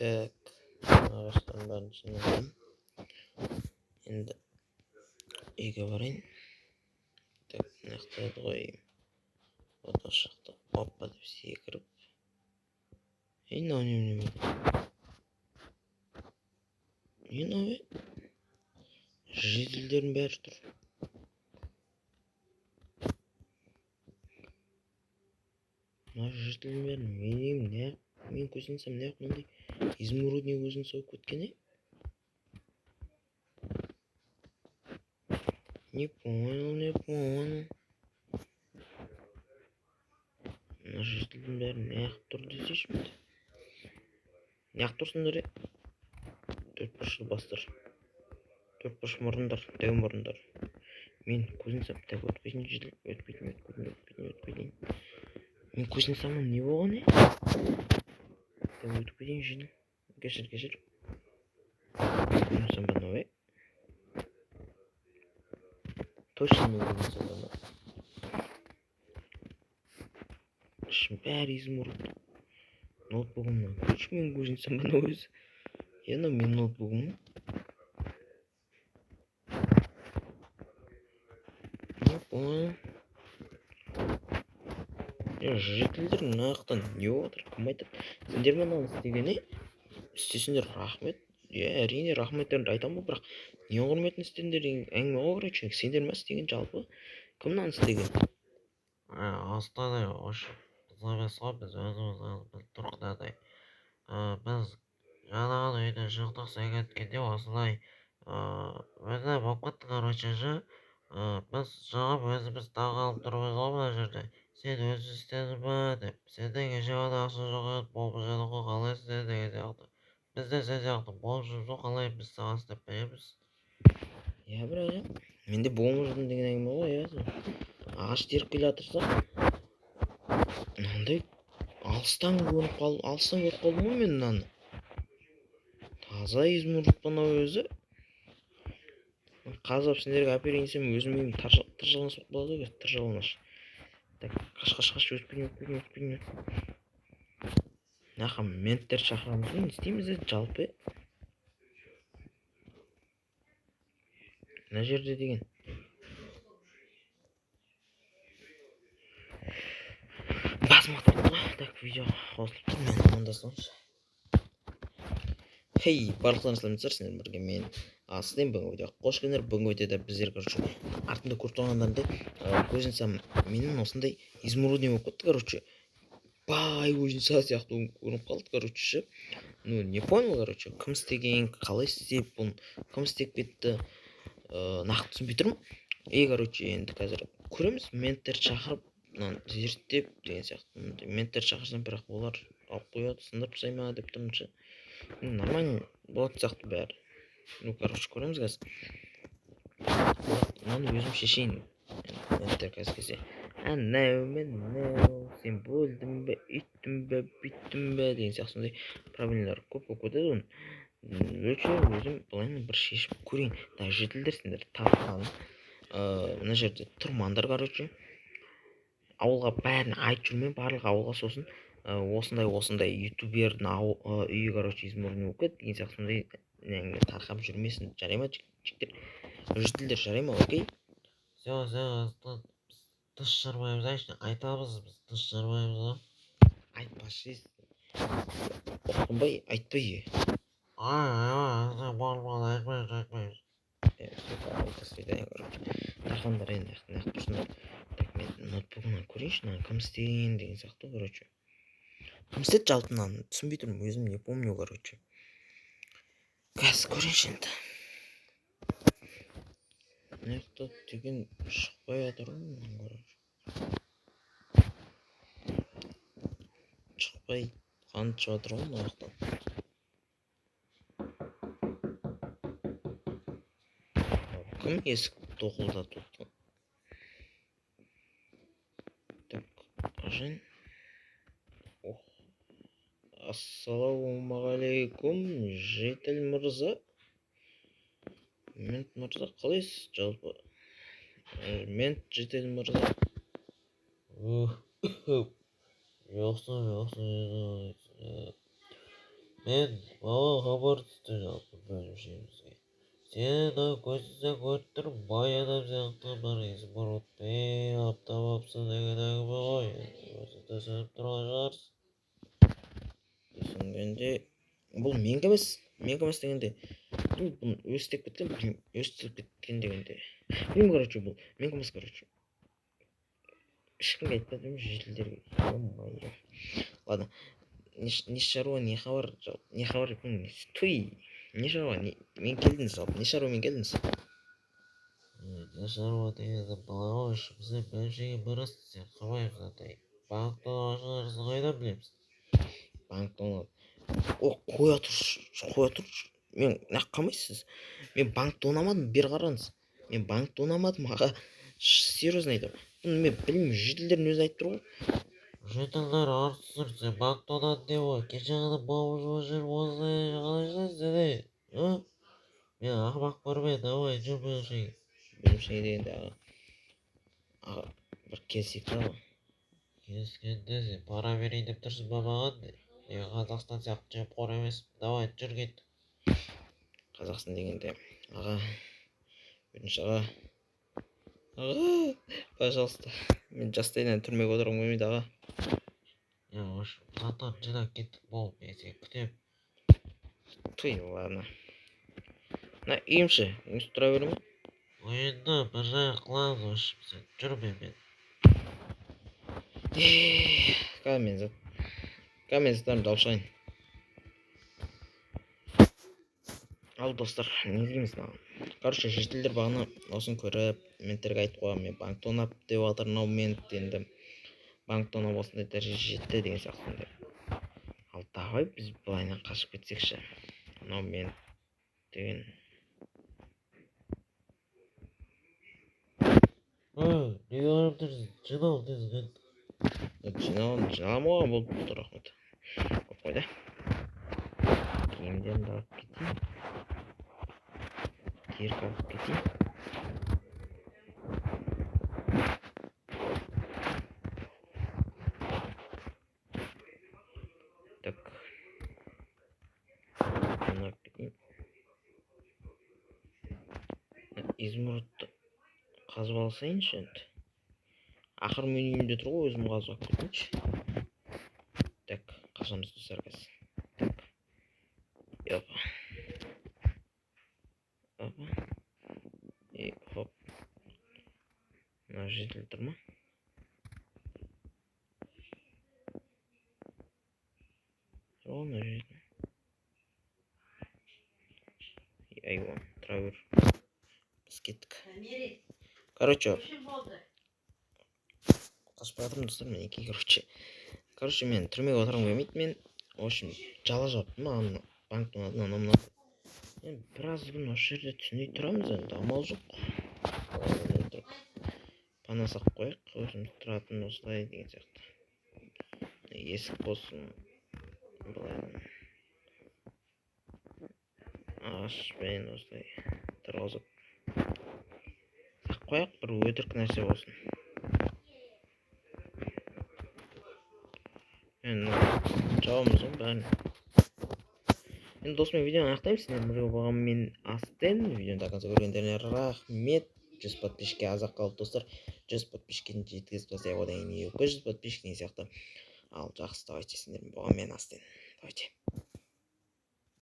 Так, ағаштан бәрін жинадым. Енді үйге барайын. Так, мына жақта қойайын. Вот осы жақта оппа деп секіріп. Мынау немене? Не мынау? Жеделдердің бәрі тұр. Мына жеделдің бәрі мен көзін сам не мынандай изумрудный көзін соғып кеткен. Не понял. Мына жеделдің бәрі не тұр десейші менде. Не тұрсыңдар? Төртбұрышты бастар. Төртбұрыш мұрындар, дәу мұрындар. Мен көзін сап, так өтпейтін жедел, өтпейтін. Мен көзін самын не болған? Так өтпейтін жедел. Кешір. Көзін самбан ой. Точно мен көзін самбан. Ішім бәрі изумруд. Ноутбугымнан күш мен көзін самбан өзі. Яна мен ноутбугым. Не понял. Жителдер нақтан не отыр? Кім айтады? Сендер мынаны істегені? Істесіңдер рахмет. Әрине рахметтерді айтамын, бірақ не құрметін істеңдер әңгіме ғой, короче. Сендер ме істеген жалпы? Кім мынаны істеген? Осылай осы біз емес қой, біз өзіміз тұрғыдадай. Біз жаңағы үйден шықтық секеткенде осылай өзі болып кетті, короче же. Біз шығып өзіміз тағалып тұрмыз ғой мына жерде. Сен өзі істедің ба деп. Сенде кеше ғана ақша жоқ еді, болып жеді ғой, қалай істедің деген сияқты. Біз де сен сияқты болып жүрміз ғой, қалай біз саған істеп береміз. Бірақ менде болмай жүрдім деген әңгіме ғой, ағаш теріп келе жатырсақ, мынандай алыстан көріп қалдым ғой мен мынаны. Таза изумруд мынау өзі. Қазып сендерге әперейін десем, өзім үйім тыржығына соқып қалады ғой, тыржығына. Так, қаш, өтпейін. Нақа менттер шақырамыз, не істейміз еді жалпы? Мына жерде деген. Басым атырды ғой, так, видео қосылып тұр, мен амандасамыз. Хей, барлықтарыңыз сәлеметсіздер, сіздермен бірге мен Асылден. Бүгінгі видеоға қош келдіңдер. Бүгінгі видеода біздер короче артында көріп тұрғандарыңдай көзін сам менің осындай изумрудный болып кетті, короче. Бай көзін са сияқты көрініп қалды, короче. Ну, не понял, короче. Кім істеген, қалай істеп, бұны кім істеп кетті, нақты түсінбей тұрмын. Короче, енді қазір көреміз, менттер шақырып, мынаны зерттеп деген сияқты. Менттер шақырсам, бірақ олар алып қояды, сындырып тастай ма деп тұрмыншы. Нормально болады сияқты бәрі. Ну, короче, көреміз қазір. Мынаны өзім шешейін. Менттер қазір келсе. Мынау, сен бөлдің бе, үйттің бе, бүйттің бе деген сияқты сондай проблемалар көп өтеді оны. Өзім былайынан бір шешіп көрейін. Жеделдер сендер тапқан. Мына жерде тұрмаңдар, короче. Ауылға бәрін айтып жүрмей, барлық ауылға сосын осындай ютубердің үйі, короче, изумрудный болып кетті деген сияқты сондай тарқап жүрмесін. Жарай ма, жігіттер? Жеделдер жарай ма, окей? Тыс жармаймыз, айтамыз, біз тыс жармаймыз ғой. Айтпашы. Оқынбай, айтпай. Айтпаймыз. До свидания, короче. Тарқандар енді нақты тұрсыңдар. Так, мен ноутбугымнан көрейінші, мынаны кім істеген деген сияқты, короче. Кім істеді жалпы мынаны түсінбей тұрмын, өзім не помню, короче. Қазір көрейінші енді. Мына жақта деген шықпай жатыр ғой, короче. Шықпай қанып шығып жатыр ғой мына жақтан. Кім есікті тоқылдатып отыр? Так, жан. Ассалаумағалейкум, жетіл мырза. Мент мырза, қалайсыз жалпы? Мент жетіл мырза. Жоқсын. мен бала хабар түсті жалпы бөлімшемізге. Сені көзіңе көріп тұрып, бай адам сияқты бір изумрудпен аптап алыпсың деген әңгіме ғой. Өзі түсініп тұрған шығарсың. Түсінгенде бұл менікі емес дегенде бұл өстіп кеткен дегенде білмеймін, короче, бұл менікі емес, короче, ешкімге айтпадым, жителдерге. Ё-моё. Ладно, не шаруа, не хабар, туй, не шаруа, мен келдіңіз жалпы, не шаруамен келдіңіз? Не шаруа дегенді бала ғой, бізде бөлімшеге бұрыс сен қабаймыз атай. Банктан ашыларсың қайдан білеміз? Банктон қоя тұршы, мен наққамайсыз, мен банкты ұнамадым, бері қараңыз, мен банкты ұнамадым, аға, серьезно айтамын, мен білмеймін, жителдердің өзі айтып тұр ғой. Жителдер артысыр, сен банкты ұнады деп ғой, кеше ғана бауыр жүріп осылай қалай сен мен ақымақ көрме, давай жүр бөлімшеге. Бөлімшеге дегенде аға, бір келсек та ғой. Келіскенде сен пара берейін деп тұрсың ба маған? Мен Қазақстан сияқты жемқор емеспін, давай жүр кет. Қазақстан дегенде аға, бірінші аға, пожалуйста, мен жастайынан түрмеге отырғым келмейді аға. Затон жинап кеттік, бол, мен сені күтемін. Туй, ладно. Мына үйімші, үйіңіз тұра бере ма? Ойынды бір жай қыламыз өшіп, сен жүр менімен. Қазір заттарымды алып шығайын. Ал достар, не дейміз маған? Короче, жителдер бағана осыны көріп, менттерге айтып қойған, мен банк тонап деп жатыр, мынау мент енді банк тонап осындай дәреже жетті деген сияқты. Ал давай біз былайынан қашып кетсекші. Мынау мент деген. Не қарап тұрсың? Жинал тез. Жиналамауға болды, рахмет. Қойды. Киімдерімді алып кетейін. Терк алып кетейін. Так. Оны алып кетейін. Изумрудты қазып алсайыншы енді. Ақыр мен үйімде тұр ғой, өзім қазып алып кетейінші. Так, қашамыз достар қазір. Так. Опа. Хоп. Мына жедел тұр ма? Мына жедел. Айуан, тұра бер. Біз кеттік. Короче, қашып жатырмын достар, мінекей, короче, мен түрмеге отырғым келмейді, мен, в общем, жала жаптым, маған банктың алдына анау-мынау. Енді біраз күн осы жерде түсінбей тұрамыз, енді амал жоқ. Пана сақ қояйық, өзіміз тұратын осылай деген сияқты. Есік болсын, былай ағашпен осылай тұрғызып сақ қояйық, бір өтірік нәрсе болсын. Енді жауымыз ғой бәрін. Енді досымен видеоны аяқтаймын. Сіздермен бірге болған мен Астен. Видеоны до конца көргендеріне рахмет. 100 подписчикке азақ қалды достар. 100 подписчиккені жеткізіп тастайық, одан кейін 200 подписчик деген сияқты. Ал жақсы, давайте, сіздермен болған мен Астен. Давайте.